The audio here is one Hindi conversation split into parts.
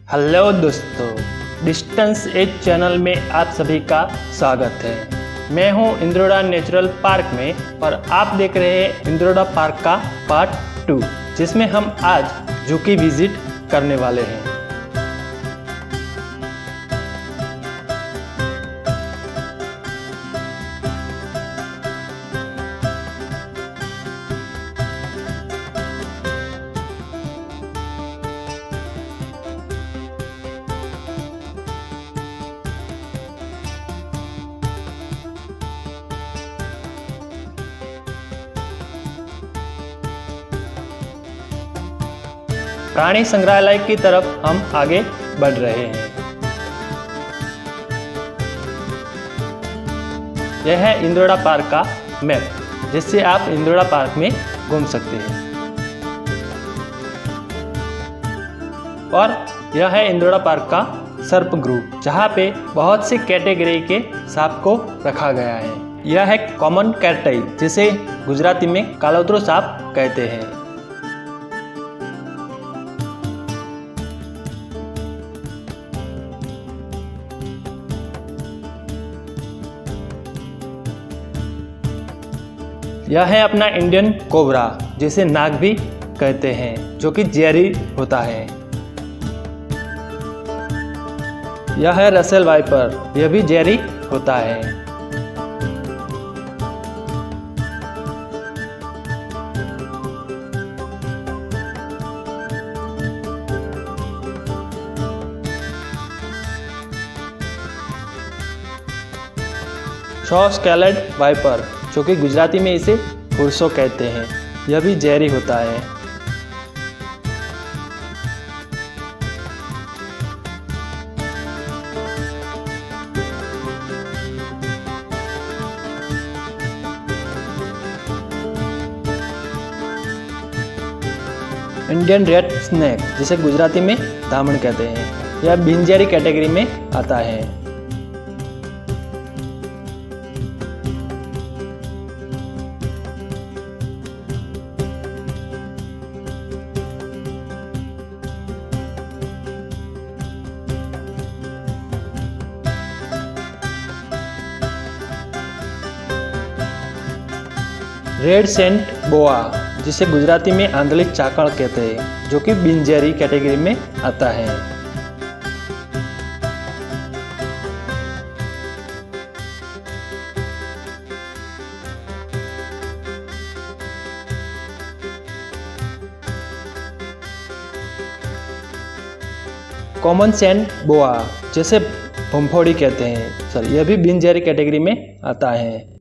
हेलो दोस्तों, डिस्टेंस एज चैनल में आप सभी का स्वागत है। मैं हूं इंद्रोडा नेचुरल पार्क में और आप देख रहे हैं इंद्रोडा पार्क का पार्ट 2, जिसमें हम आज जू की विजिट करने वाले हैं। प्राणी संग्रहालय की तरफ हम आगे बढ़ रहे हैं। यह है इंद्रोडा पार्क का मैप, जिससे आप इंद्रोडा पार्क में घूम सकते हैं। और यह है इंद्रोडा पार्क का सर्प ग्रुप, जहाँ पे बहुत सी कैटेगरी के सांप को रखा गया है। यह है कॉमन कैटटाइल, जिसे गुजराती में कालोत्रो सांप कहते हैं। यह है अपना इंडियन कोबरा, जिसे नाग भी कहते हैं, जो कि जहरी होता है। यह है रसेल वाइपर, यह भी जहरी होता है। शॉ स्कैलेड वाइपर, जो कि गुजराती में इसे फुरसो कहते हैं, यह भी जहरी होता है। इंडियन रेड स्नेक, जिसे गुजराती में धामण कहते हैं, यह बिनजहरी कैटेगरी में आता है। रेड सेंट बोआ, जिसे गुजराती में आंधलिक चाकड़ कहते हैं, जो कि बिनजहरी कैटेगरी में आता है। कॉमन सेंट बोआ, जिसे भोमफोड़ी कहते हैं, सर यह भी बिनजहरी कैटेगरी में आता है।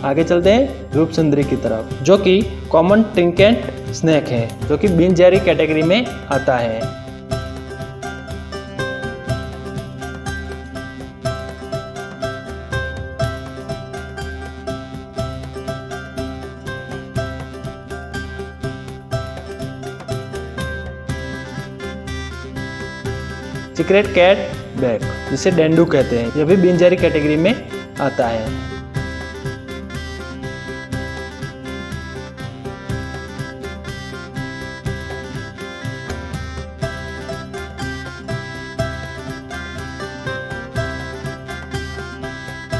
आगे चलते हैं रूप सुंदरी की तरफ, जो कि कॉमन ट्रिंकेट स्नेक है, जो कि बिनजहरी कैटेगरी में आता है। सीक्रेट कैट बैक, जिसे डेंडू कहते हैं, यह भी बिनजहरी कैटेगरी में आता है।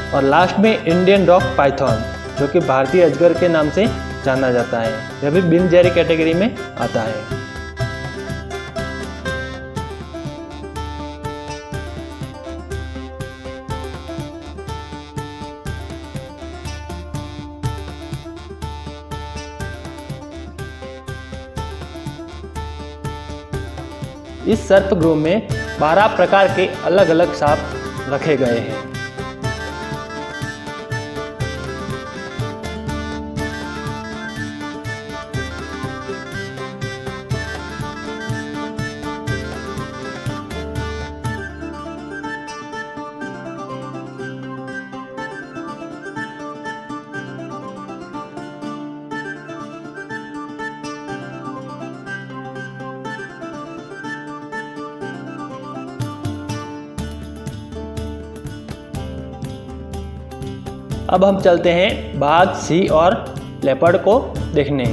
और लास्ट में इंडियन रॉक पाइथन, जो कि भारतीय अजगर के नाम से जाना जाता है, यह भी बिनजहरी कैटेगरी में आता है। इस सर्प गृह में 12 प्रकार के अलग अलग सांप रखे गए हैं। अब हम चलते हैं बाघ, सिंह और लेपर्ड को देखने।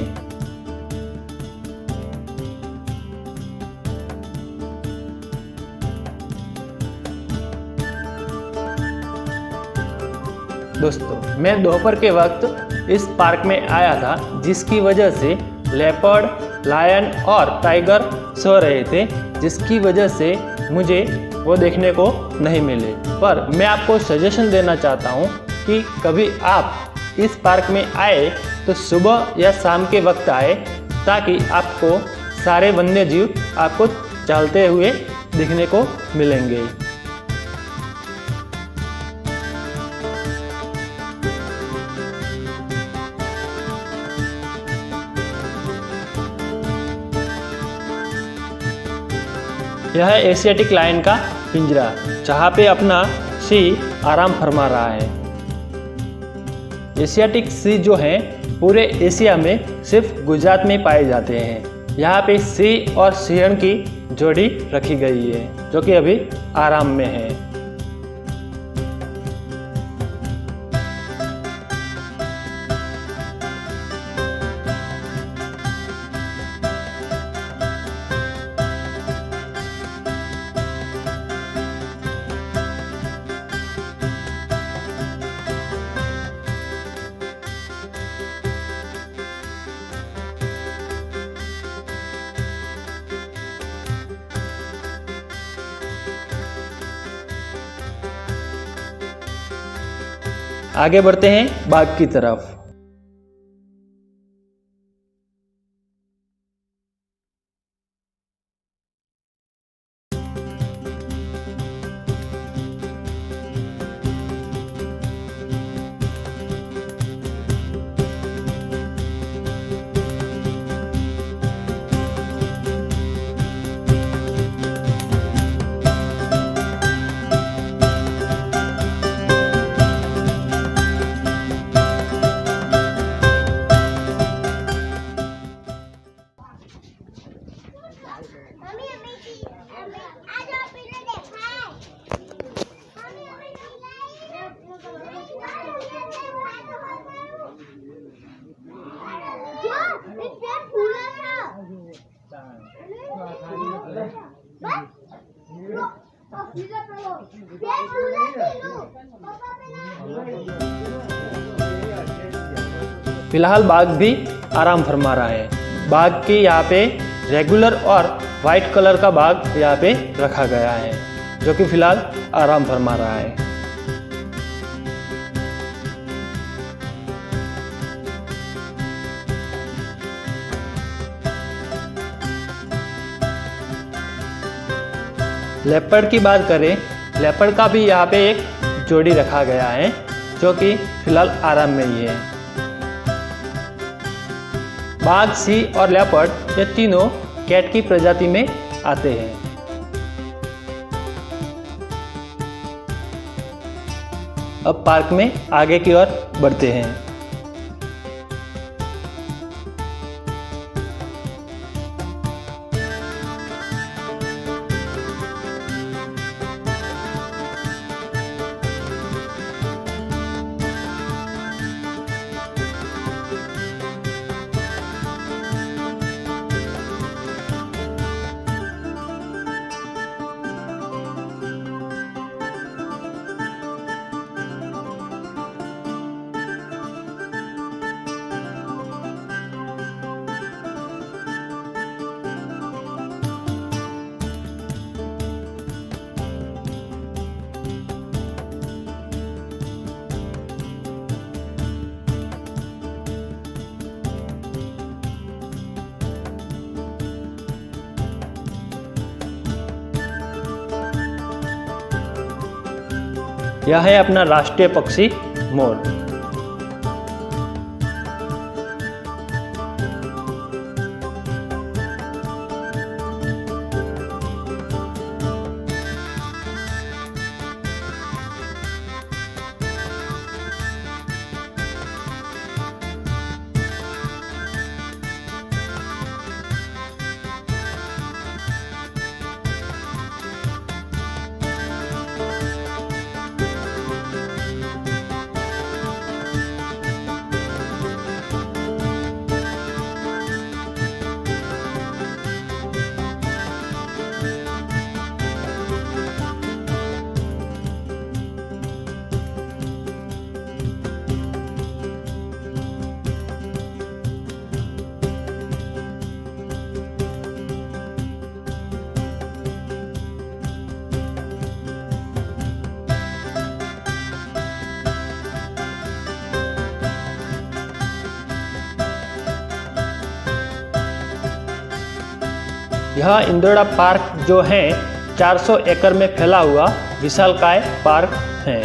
दोस्तों, मैं दोपहर के वक्त इस पार्क में आया था, जिसकी वजह से लेपर्ड, लायन और टाइगर सो रहे थे, जिसकी वजह से मुझे वो देखने को नहीं मिले। पर मैं आपको सजेशन देना चाहता हूँ कि कभी आप इस पार्क में आए तो सुबह या शाम के वक्त आए, ताकि आपको सारे वन्य जीव आपको चलते हुए दिखने को मिलेंगे। यह है एशियाटिक लायन का पिंजरा, जहाँ पे अपना सिंह आराम फरमा रहा है। एशियाटिक सिंह जो हैं पूरे एशिया में सिर्फ गुजरात में पाए जाते हैं। यहाँ पे सिंह और सिंहन की जोड़ी रखी गई है, जो कि अभी आराम में है। आगे बढ़ते हैं बाघ की तरफ। फिलहाल बाघ भी आराम फरमा रहा है। बाघ की यहाँ पे रेगुलर और वाइट कलर का बाघ यहाँ पे रखा गया है, जो कि फिलहाल आराम फरमा रहा है। लेपर्ड की बात करें, लेपर्ड का भी यहाँ पे एक जोड़ी रखा गया है, जो कि फिलहाल आराम में ही है। बाघ, सिंह और लेपर्ड ये तीनों कैट की प्रजाति में आते हैं। अब पार्क में आगे की ओर बढ़ते हैं। यह है अपना राष्ट्रीय पक्षी मोर। यह इंद्रोड़ा पार्क जो है 400 एकड़ में फैला हुआ विशालकाय पार्क है।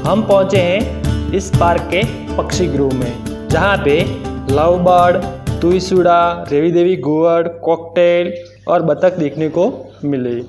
हम पहुंचे हैं इस पार्क के पक्षी गृह में, जहां पे लव बर्ड, तुईसुड़ा, रेवी देवी गोवर्ड, कॉकटेल और बतख देखने को मिले।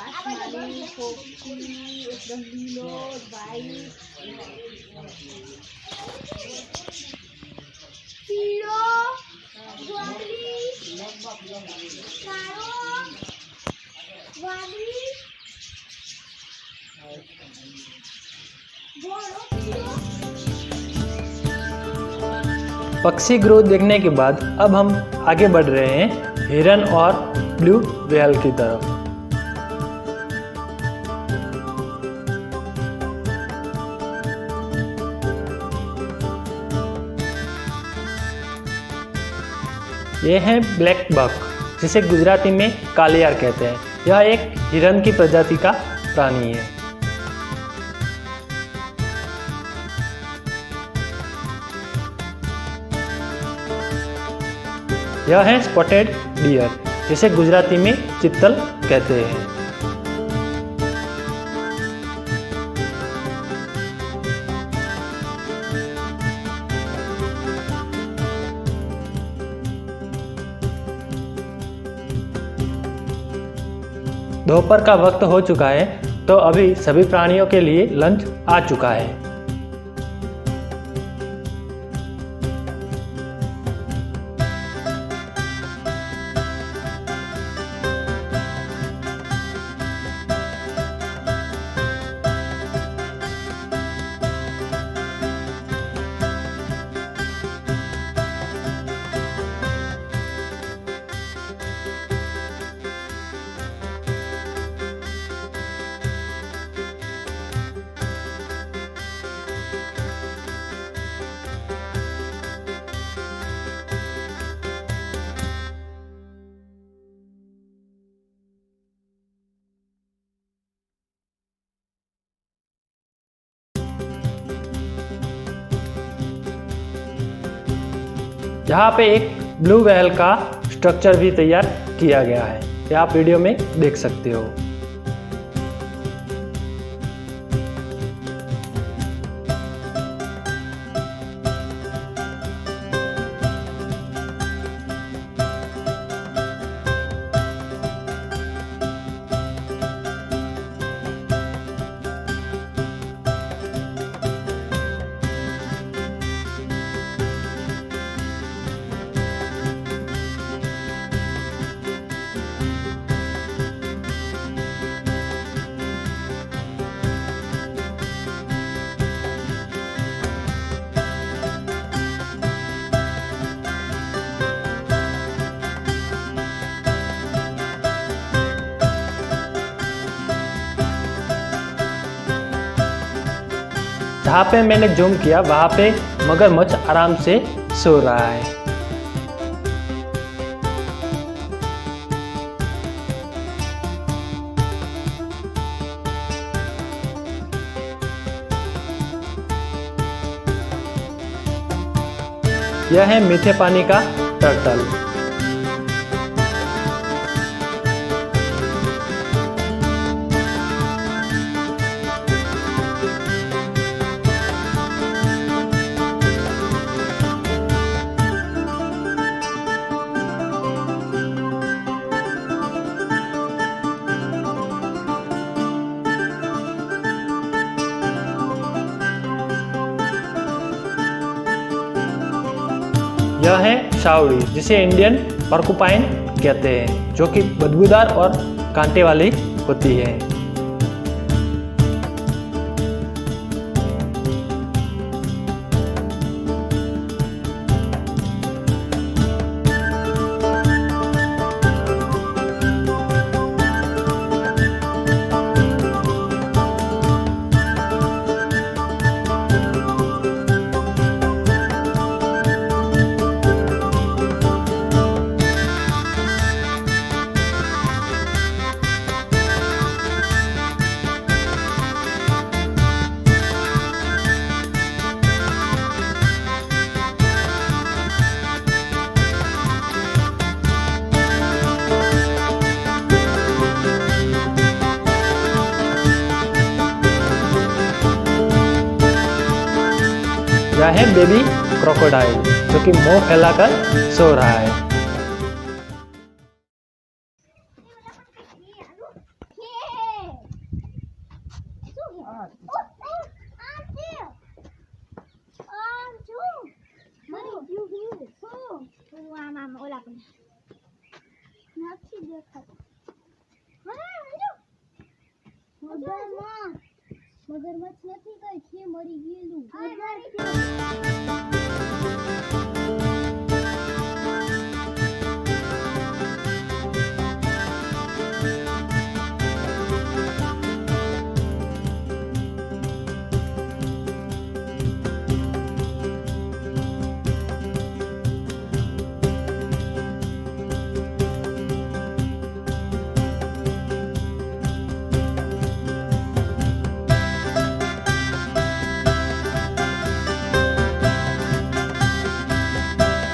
आसमानी पोपटी एकदम नीलो वाइट पीलो गुलाबी कालो वादळी गोरो पीलो। पक्षी ग्रोथ देखने के बाद अब हम आगे बढ़ रहे हैं हिरन और ब्लू व्हेल की तरफ। ये है ब्लैक बक, जिसे गुजराती में कालियार कहते हैं। यह एक हिरन की प्रजाति का प्राणी है। यह है स्पॉटेड डियर, जिसे गुजराती में चित्तल कहते हैं। दोपहर का वक्त हो चुका है, तो अभी सभी प्राणियों के लिए लंच आ चुका है। यहाँ पे एक ब्लू व्हेल का स्ट्रक्चर भी तैयार किया गया है, ये आप वीडियो में देख सकते हो। जहाँ पे मैंने जूम किया वहाँ पे मगरमच्छ आराम से सो रहा है। यह है मीठे पानी का टर्टल। यह है शावड़ी, जिसे इंडियन पर्कुपाइन कहते हैं, जो कि बदबूदार और कांटे वाली होती है। यह है बेबी क्रोकोडाइल, जो कि मुंह फैलाकर सो रहा है। આમ ઓલા પણ નથી દેખાતું. મગરમચ્છ નથી કઈ છે મરી ગયેલું.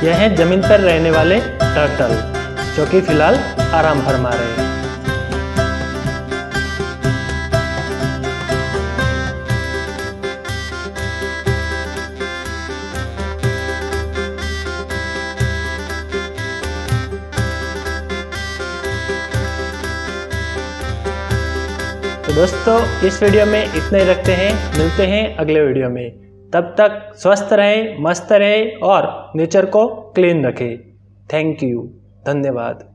यह है जमीन पर रहने वाले टर्टल जो कि फिलहाल आराम फरमा रहे हैं। तो दोस्तों इस वीडियो में इतना ही रखते हैं, मिलते हैं अगले वीडियो में। तब तक स्वस्थ रहें, मस्त रहें और नेचर को क्लीन रखें। थैंक यू, धन्यवाद।